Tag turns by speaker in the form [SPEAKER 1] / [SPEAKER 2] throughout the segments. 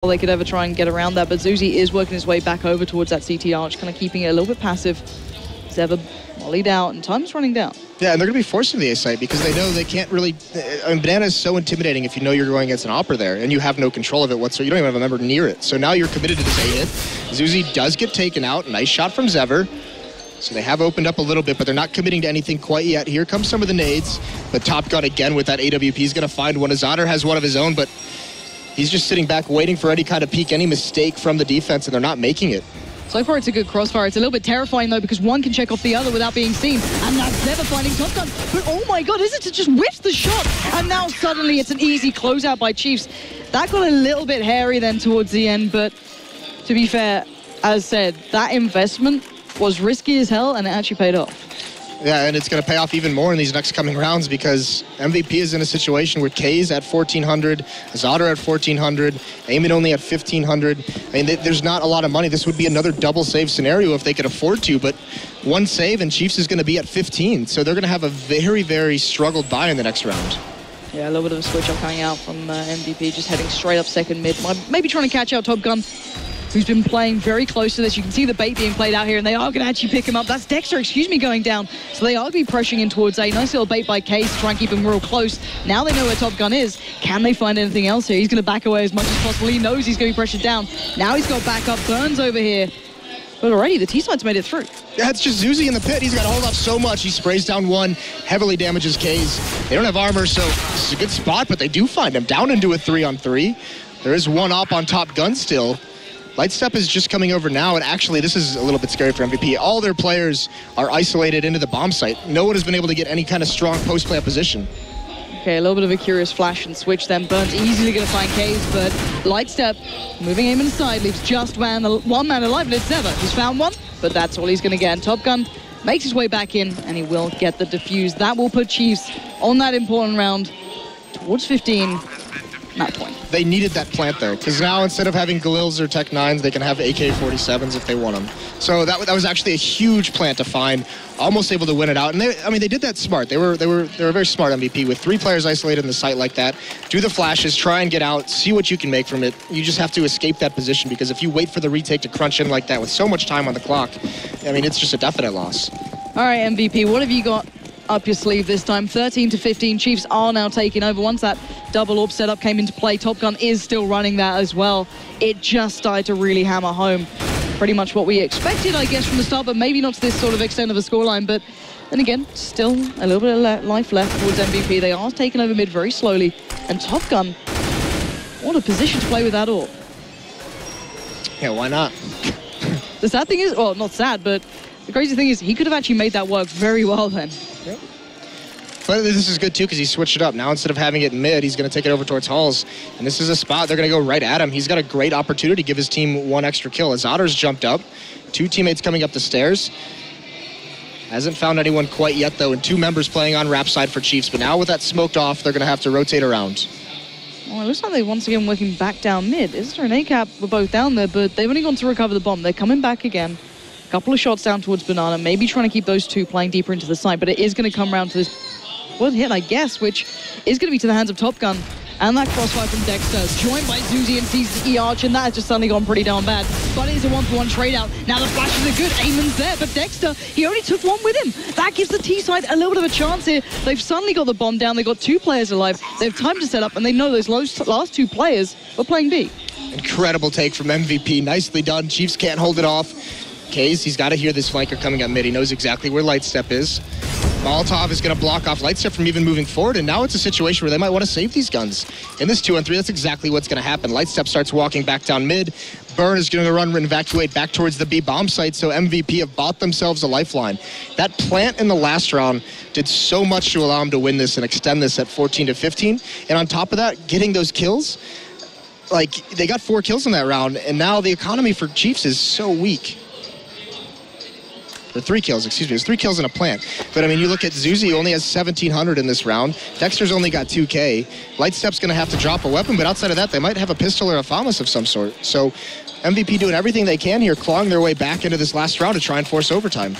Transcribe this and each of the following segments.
[SPEAKER 1] they could ever try and get around that, but Zuzi is working his way back over towards that CT arch, kind of keeping it a little bit passive. Zeva mollied out, and time's running down.
[SPEAKER 2] Yeah, and they're going to be forcing the A site because they know they can't really... I mean, Banana is so intimidating if you know you're going against an Opera there, and you have no control of it whatsoever. You don't even have a member near it. So now you're committed to this A hit. Zuzi does get taken out. Nice shot from Zever. So they have opened up a little bit, but they're not committing to anything quite yet. Here comes some of the nades. But Top Gun again with that AWP is going to find one. Azadar has one of his own, but he's just sitting back waiting for any kind of peek, any mistake from the defense, and they're not making it.
[SPEAKER 1] So far, it's a good crossfire. It's a little bit terrifying, though, because one can check off the other without being seen. And that's Never finding Top Gun. But, oh, my God, is it to just whiffs the shot? And now, suddenly, it's an easy closeout by Chiefs. That got a little bit hairy then towards the end. But, to be fair, as said, that investment was risky as hell, and it actually paid off.
[SPEAKER 2] Yeah, and it's going to pay off even more in these next coming rounds because MVP is in a situation where K's at 1,400, Zadar at 1,400, Eamon only at 1,500. I mean, there's not a lot of money. This would be another double save scenario if they could afford to, but one save and Chiefs is going to be at 15. So they're going to have a very, very struggled buy in the next round.
[SPEAKER 1] Yeah, a little bit of a switch up coming out from MVP, just heading straight up second mid. Maybe trying to catch out Top Gun, who's been playing very close to this. You can see the bait being played out here, and they are going to actually pick him up. That's Dexter, going down. So they are going to be pressuring in towards A. Nice little bait by Case to try and keep him real close. Now they know where Top Gun is. Can they find anything else here? He's going to back away as much as possible. He knows he's going to be pressured down. Now he's got backup. Burns over here. But already, the T-side's made it through.
[SPEAKER 2] Yeah, it's just Zuzi in the pit. He's got to hold off so much. He sprays down one, heavily damages K's. They don't have armor, so this is a good spot, but they do find him down into a 3-on-3. There is one op on Top Gun still. Lightstep is just coming over now, and actually this is a little bit scary for MVP. All their players are isolated into the bomb site. No one has been able to get any kind of strong post-play opposition.
[SPEAKER 1] Okay, a little bit of a curious flash and switch then. Burns easily going to find Case, but Lightstep moving him inside, leaves just one man alive, and it's Zeva. He's found one, but that's all he's going to get. And Top Gun makes his way back in, and he will get the defuse. That will put Chiefs on that important round towards 15. Not point.
[SPEAKER 2] They needed that plant though, because now instead of having Galils or Tech 9s, they can have AK-47s if they want them. So that was actually a huge plant to find. Almost able to win it out, and they did that smart. They were a very smart MVP with 3 players isolated in the site like that. Do the flashes, try and get out, see what you can make from it. You just have to escape that position because if you wait for the retake to crunch in like that with so much time on the clock, I mean it's just a definite loss.
[SPEAKER 1] All right, MVP, what have you got up your sleeve this time? 13-15. Chiefs are now taking over. Once that double orb setup came into play, Top Gun is still running that as well. It just started to really hammer home. Pretty much what we expected, I guess, from the start, but maybe not to this sort of extent of a scoreline. But then again, still a little bit of life left towards MVP. They are taking over mid very slowly. And Top Gun, what a position to play with that orb.
[SPEAKER 2] Yeah, why not?
[SPEAKER 1] The sad thing is, well, not sad, but the crazy thing is he could have actually made that work very well then.
[SPEAKER 2] Yep. But this is good too because he switched it up. Now instead of having it mid, he's going to take it over towards Halls. And this is a spot they're going to go right at him. He's got a great opportunity to give his team one extra kill. Azadar's jumped up. 2 teammates coming up the stairs. Hasn't found anyone quite yet though, and 2 members playing on ramp side for Chiefs. But now with that smoked off, they're going to have to rotate around.
[SPEAKER 1] Well, it looks like they're once again working back down mid. Isra and ACAP were both down there, but they've only gone to recover the bomb. They're coming back again. A couple of shots down towards Banana, maybe trying to keep those 2 playing deeper into the side, but it is going to come around to this one hit, I guess, which is going to be to the hands of Top Gun. And that crossfire from Dexter, joined by Zuzi and CC Arch, and that has just suddenly gone pretty darn bad. But it is a 1-for-1 trade out. Now the flashes are good, Eamon's there, but Dexter, he only took one with him. That gives the T-side a little bit of a chance here. They've suddenly got the bomb down, they've got 2 players alive, they have time to set up, and they know those last 2 players were playing B.
[SPEAKER 2] Incredible take from MVP, nicely done. Chiefs can't hold it off. Case, he's got to hear this flanker coming up mid. He knows exactly where Lightstep is. Molotov is going to block off Lightstep from even moving forward, and now it's a situation where they might want to save these guns. In this 2-on-3, that's exactly what's going to happen. Lightstep starts walking back down mid. Burn is going to run and evacuate back towards the B bomb site, so MVP have bought themselves a lifeline. That plant in the last round did so much to allow them to win this and extend this at 14-15, and on top of that, getting those kills, like, they got 4 kills in that round, and now the economy for Chiefs is so weak. Or 3 kills, excuse me. There's 3 kills in a plant. But, I mean, you look at Zuzi, only has 1,700 in this round. Dexter's only got 2K. Lightstep's going to have to drop a weapon, but outside of that, they might have a pistol or a FAMAS of some sort. So, MVP doing everything they can here, clawing their way back into this last round to try and force overtime.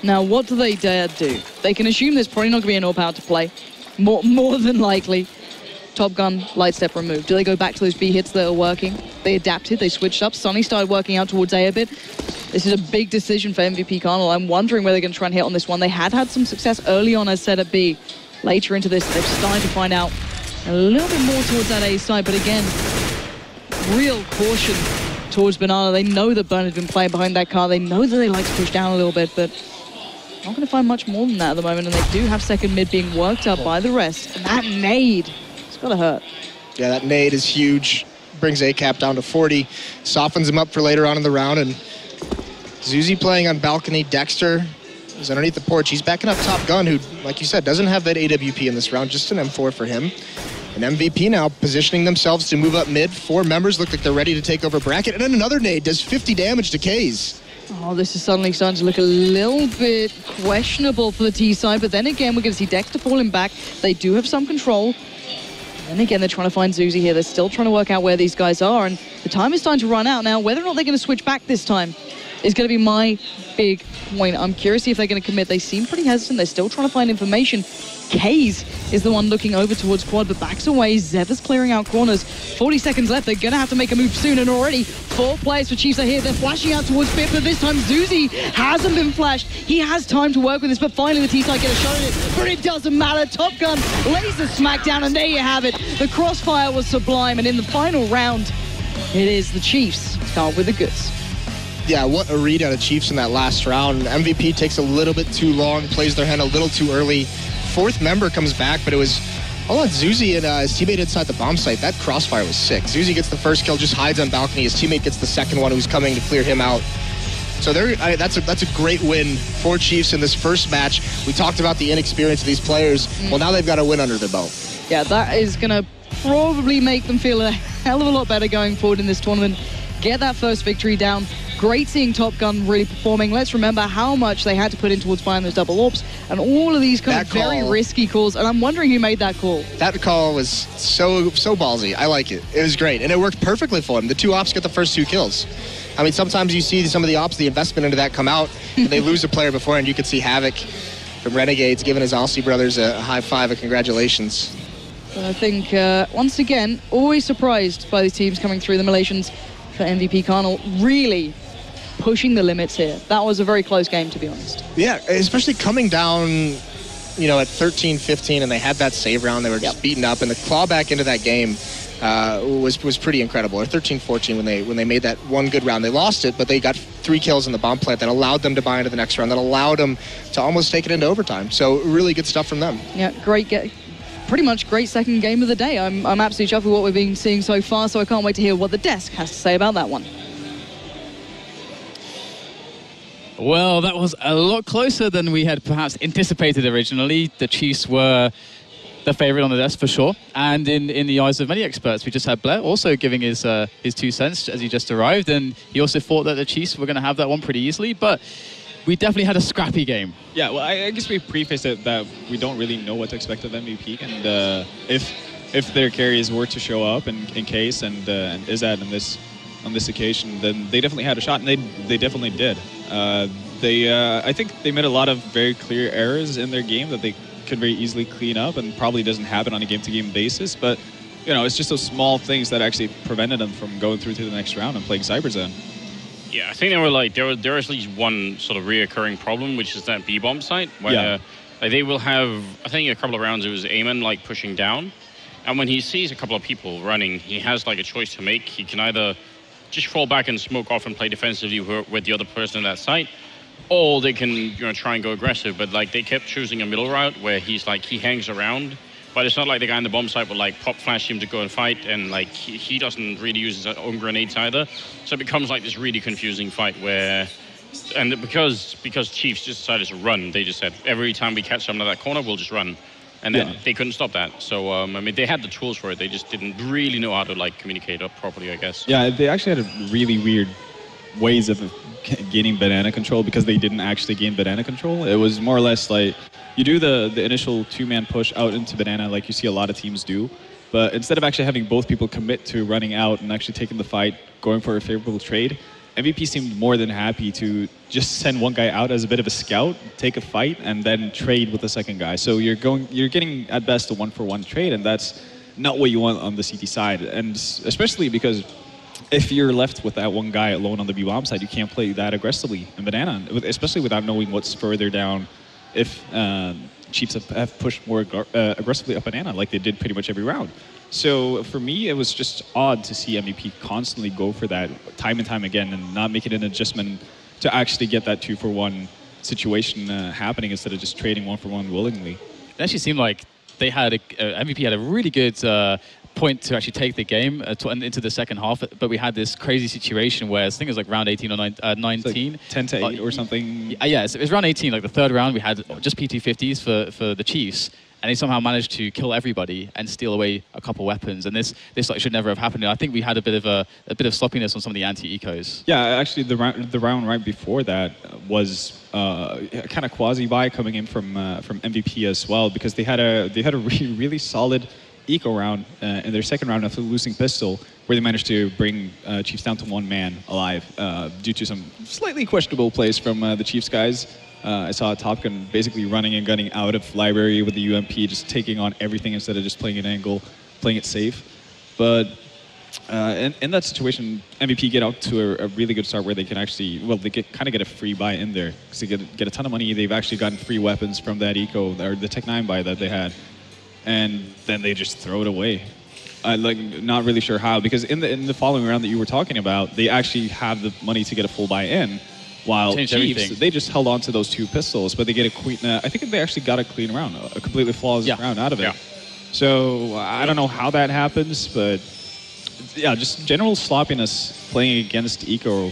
[SPEAKER 1] Now, what do they dare do? They can assume there's probably not going to be an AWP out to play. More than likely. Top Gun, Light Step removed. Do they go back to those B hits that are working? They adapted, they switched up. Sonny started working out towards A a bit. This is a big decision for MVP Carnal. I'm wondering where they're going to try and hit on this one. They had some success early on as set at B. Later into this, they've started to find out a little bit more towards that A side, but again, real caution towards Banana. They know that Bernard's been playing behind that car. They know that they like to push down a little bit, but not going to find much more than that at the moment, and they do have second mid being worked up by the rest. And that nade, it's got to hurt. Yeah,
[SPEAKER 2] that nade is huge. Brings ACAP down to 40, softens him up for later on in the round, and Zuzi playing on balcony. Dexter is underneath the porch. He's backing up Top Gun, who, like you said, doesn't have that AWP in this round, just an M4 for him. And MVP now positioning themselves to move up mid. 4 members look like they're ready to take over bracket. And then another nade does 50 damage to Kaze.
[SPEAKER 1] Oh, this is suddenly starting to look a little bit questionable for the T side. But then again, we're going to see Dexter falling back. They do have some control. And again, they're trying to find Zuzi here. They're still trying to work out where these guys are. And the time is starting to run out now. Whether or not they're going to switch back this time is going to be my big point. I'm curious if they're going to commit. They seem pretty hesitant. They're still trying to find information. Kaze is the one looking over towards quad, but backs away. Zeva's clearing out corners. 40 seconds left. They're going to have to make a move soon, and already 4 players for Chiefs are here. They're flashing out towards Bit, but this time Zuzi hasn't been flashed. He has time to work with this, but finally the T-side get a shot at it, but it doesn't matter. Top Gun lays the smackdown, and there you have it. The crossfire was sublime, and in the final round, it is the Chiefs start with the goods.
[SPEAKER 2] Yeah, what a read out of Chiefs in that last round. MVP takes a little bit too long, plays their hand a little too early. 4th member comes back, but it was all on Zuzi and his teammate inside the bomb site. That crossfire was sick. Zuzi gets the first kill, just hides on balcony. His teammate gets the second one, who's coming to clear him out. So that's a great win for Chiefs in this first match. We talked about the inexperience of these players. Well, now they've got a win under their belt.
[SPEAKER 1] Yeah, that is going to probably make them feel a hell of a lot better going forward in this tournament. Get that first victory down. Great seeing Top Gun really performing. Let's remember how much they had to put in towards finding those double orbs and all of these kind of very risky calls. And I'm wondering who made that call. That call was so ballsy. I like it. It was great. And it worked perfectly for him. The 2 ops get the first 2 kills. I mean, sometimes you see some of the ops, the investment into that come out, and they lose a player before, and you could see Havoc from Renegades giving his Aussie brothers a high five of congratulations. I think, once again, always surprised by these teams coming through. The Malaysians for MVP Carnal really pushing the limits here. That was a very close game, to be honest. Yeah, especially coming down, you know, at 13-15, and they had that save round. They were just beaten up, and the clawback into that game was pretty incredible. Or 13-14 when they made that one good round. They lost it, but they got 3 kills in the bomb plant that allowed them to buy into the next round, that allowed them to almost take it into overtime. So really good stuff from them. Yeah, pretty much great second game of the day. I'm absolutely chuffed with what we've been seeing so far, so I can't wait to hear what the desk has to say about that one.
[SPEAKER 3] Well, that was a lot closer than we had perhaps anticipated originally. The Chiefs were the favorite on the desk for sure. And in the eyes of many experts, we just had Blair also giving his 2 cents as he just arrived. And he also thought that the Chiefs were going to have that one pretty easily. But we definitely had a scrappy game. Yeah, well, I guess we prefaced it that we don't really know what to expect of MVP. And if their carries were to show up in case and Izzad on this occasion, then they definitely had a shot, and they definitely did. I think they made a lot of very clear errors in their game that they could very easily clean up, and probably doesn't happen on a game-to-game basis. But you know, it's just those small things that actually prevented them from going through to the next round and playing Cyberzone.
[SPEAKER 4] Yeah, I think they were like there was at least one sort of reoccurring problem, which is that B-bomb site where like they will have, I think a couple of rounds it was Eamon like pushing down, and when he sees a couple of people running, he has like a choice to make. He can either just fall back and smoke off and play defensively with the other person in that site, or they can try and go aggressive. But like they kept choosing a middle route where he hangs around, but it's not like the guy in the bomb site will like pop flash him to go and fight, and like he doesn't really use his own grenades either. So it becomes like this really confusing fight where, and because Chiefs just decided to run, they just said every time we catch someone at that corner, we'll just run. And then they couldn't stop that. So, I mean, they had the tools for it. They just didn't really know how to, like, communicate up properly, I guess.
[SPEAKER 3] Yeah, they actually had really weird ways of gaining banana control because they didn't actually gain banana control. It was more or less like you do the initial 2-man push out into banana like you see a lot of teams do. But instead of actually having both people commit to running out and actually taking the fight, going for a favorable trade, MVP seemed more than happy to just send one guy out as a bit of a scout, take a fight, and then trade with the second guy. So you're getting at best a 1-for-1 trade, and that's
[SPEAKER 5] not what you want on the CT side, and especially because if you're left with that one guy alone on the B-bomb side, you can't play that aggressively in Banana, especially without knowing what's further down. If Chiefs have pushed more aggressively up Banana like they did pretty much every round. So for me, it was just odd to see MVP constantly go for that time and time again and not make it an adjustment to actually get that 2-for-1 situation happening instead of just trading 1-for-1 willingly.
[SPEAKER 3] It actually seemed like they had MVP had a really good point to actually take the game into the second half, but we had this crazy situation where I think it was like round 18 or 19.
[SPEAKER 5] Like 10 to 8 or something.
[SPEAKER 3] Yeah, it was round 18, like the third round, we had just PT50s for the Chiefs, and they somehow managed to kill everybody and steal away a couple weapons, and this like should never have happened. And I think we had a bit of sloppiness on some of the anti-ecos.
[SPEAKER 5] Yeah, actually the round right before that was kind of quasi-buy coming in from MVP as well, because they had a really solid eco round in their second round after losing pistol, where they managed to bring Chiefs down to 1 man alive due to some slightly questionable plays from the Chiefs guys. I saw Top Gun basically running and gunning out of library with the UMP, just taking on everything instead of just playing an angle, playing it safe. But in that situation, MVP get out to a really good start where they can actually, well, they kind of get a free buy in there because they get a ton of money. They've actually gotten free weapons from that eco, or the Tech 9 buy that they had. And then they just throw it away. Like, not really sure how, because in the following round that you were talking about, they actually have the money to get a full buy in, while Chiefs, they just held on to those 2 pistols, but they get a clean, I think they actually got a clean round, a completely flawless round out of it. Yeah. So I don't know how that happens, but yeah, just general sloppiness playing against Eco.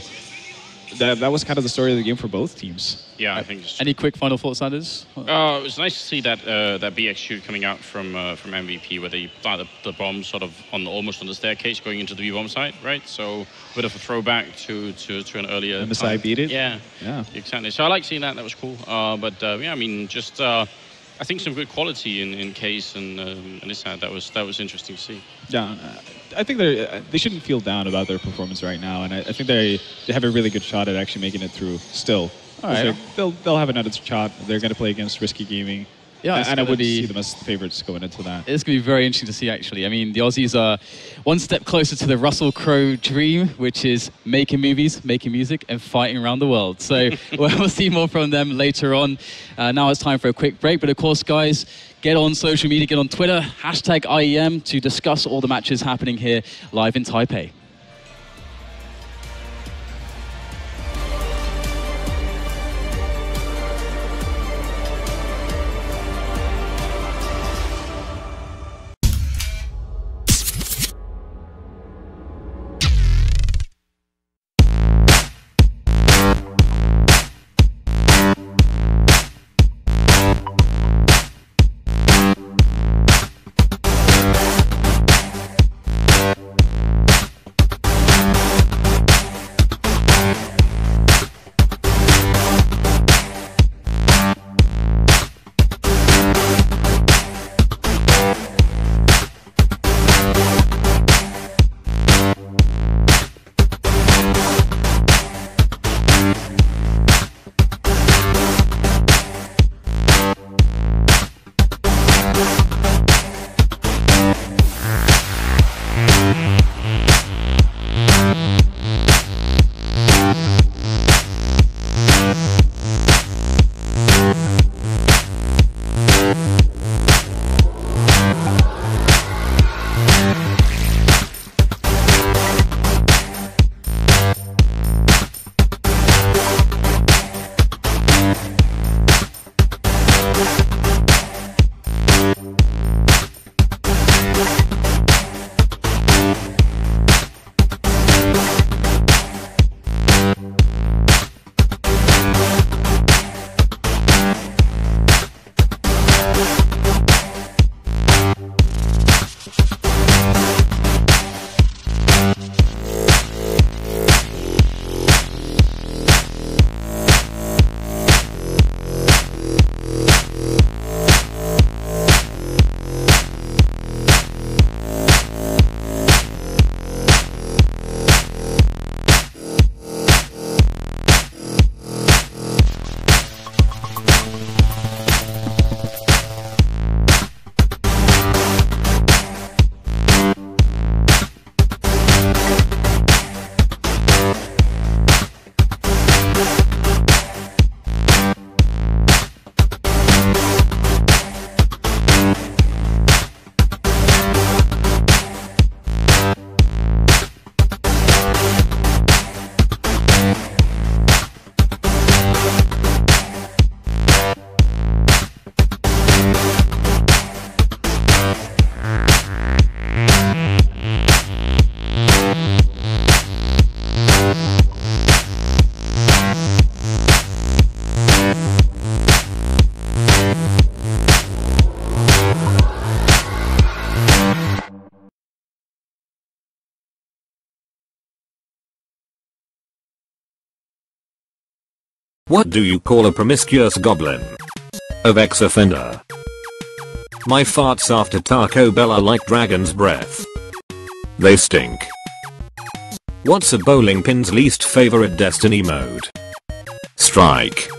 [SPEAKER 5] That was kind of the story of the game for both teams.
[SPEAKER 4] Yeah, I think. Just
[SPEAKER 3] any quick final thoughts, Sanders?
[SPEAKER 4] It was nice to see that BX shoot coming out from MVP, where they planted the bomb sort of almost on the staircase going into the B-bomb site, right? So a bit of a throwback to an earlier.
[SPEAKER 5] MSI beat it.
[SPEAKER 4] Yeah, exactly. So I like seeing that. That was cool. Yeah, I mean, just I think some good quality in Case and this side. That was interesting to see.
[SPEAKER 5] Yeah. I think they shouldn't feel down about their performance right now, and I think they have a really good shot at actually making it through still. All right. They'll have another shot. They're going to play against Risky Gaming. Yeah, and I would see them as favorites going into that.
[SPEAKER 3] It's going to be very interesting to see, actually. I mean, the Aussies are one step closer to the Russell Crowe dream, which is making movies, making music, and fighting around the world. So we'll see more from them later on. Now it's time for a quick break. But of course, guys, get on social media, get on Twitter, #IEM to discuss all the matches happening here live in Taipei.
[SPEAKER 6] What do you call a promiscuous goblin? A vex offender. My farts after Taco Bell are like dragon's breath. They stink. What's a bowling pin's least favorite destiny mode? Strike.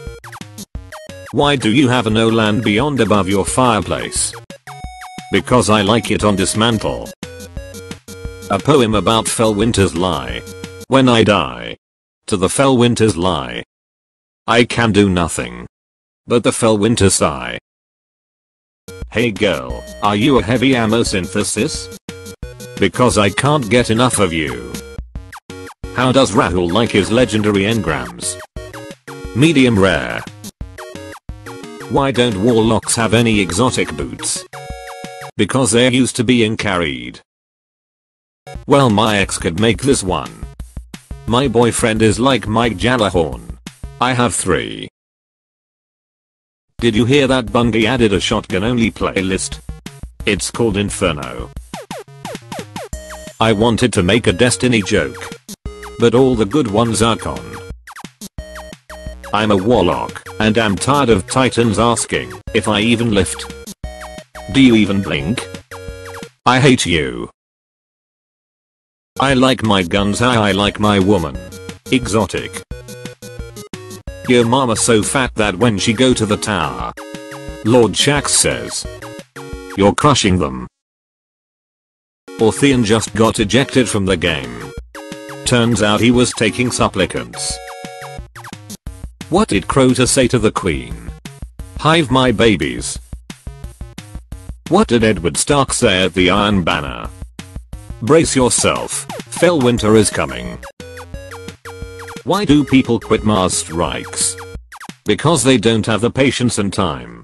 [SPEAKER 6] Why do you have a no land beyond above your fireplace? Because I like it on dismantle. A poem about Fellwinter's lie. When I die. To the Fellwinter's lie. I can do nothing. But the Fellwinter sigh. Hey girl, are you a heavy ammo synthesis? Because I can't get enough of you. How does Rahul like his legendary engrams? Medium rare. Why don't warlocks have any exotic boots? Because they're used to being carried. Well, my ex could make this one. My boyfriend is like Mike Gallagher. I have 3. Did you hear that Bungie added a shotgun only playlist? It's called Inferno. I wanted to make a Destiny joke. But all the good ones are gone. I'm a warlock, and I'm tired of titans asking if I even lift. Do you even blink? I hate you. I like my guns how I like my woman. Exotic. Your mama so fat that when she go to the tower, Lord Shax says, you're crushing them. Or Theon just got ejected from the game. Turns out he was taking supplicants. What did Crota say to the Queen? Hive my babies. What did Edward Stark say at the Iron Banner? Brace yourself, Fellwinter is coming. Why do people quit Mars strikes? Because they don't have the patience and time.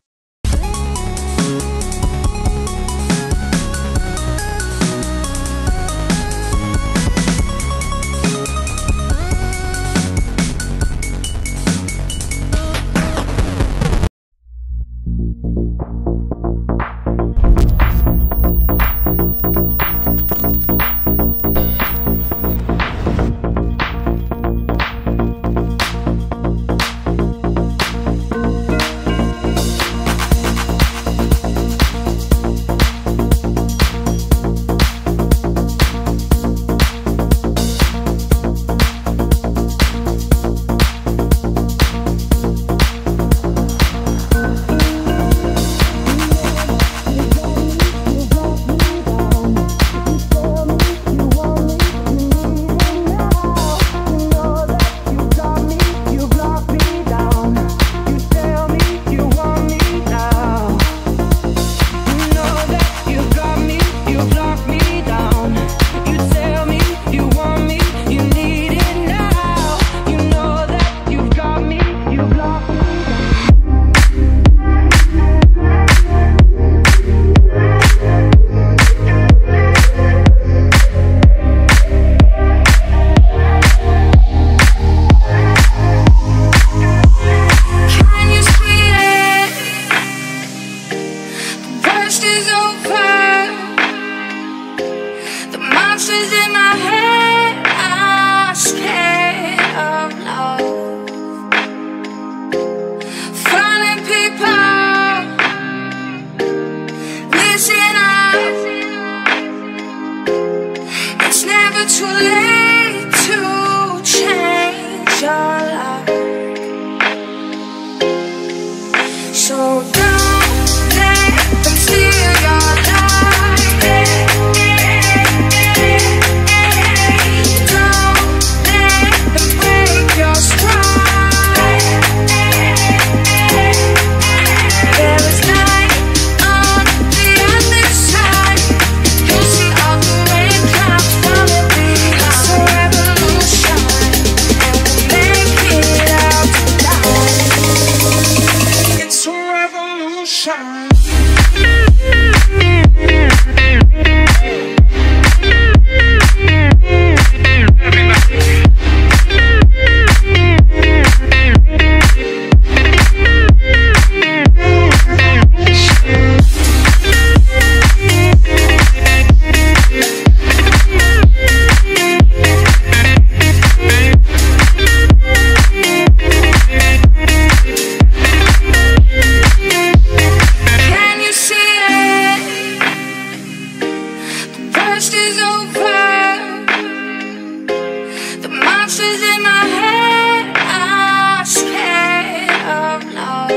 [SPEAKER 7] Voices in my head are scared of love.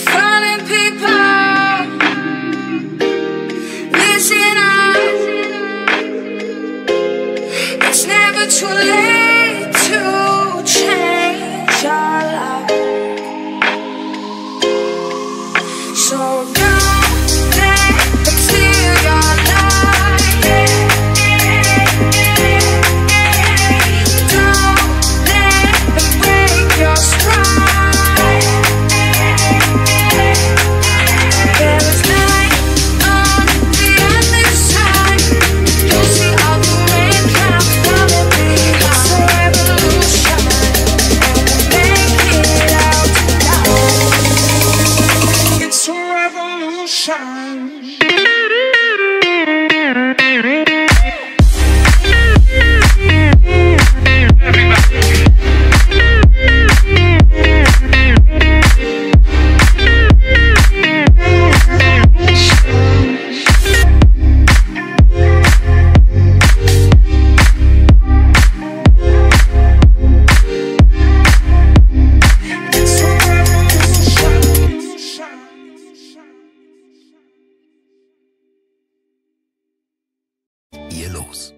[SPEAKER 7] Falling people, listen up. It's never too late to change your life. So don't let them steal your life. Don't let them break your stride. There is light on the other side. You'll see all the rain clouds coming behind. It's a revolution, and we'll make it out tonight. It's a revolution.
[SPEAKER 8] Hier los.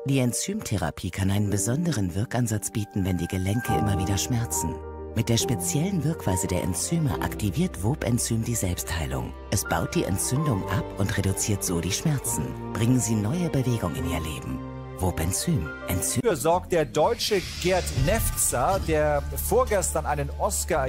[SPEAKER 8] Die Enzymtherapie kann einen besonderen Wirkansatz bieten, wenn die Gelenke immer wieder schmerzen. Mit der speziellen Wirkweise der Enzyme aktiviert Wob-Enzym die Selbstheilung. Es baut die Entzündung ab und reduziert so die Schmerzen. Bringen Sie neue Bewegung in Ihr Leben. Wob-Enzym.
[SPEAKER 9] Dafür sorgt der Deutsche Gerd Nefzer, der vorgestern einen Oscar erhielt.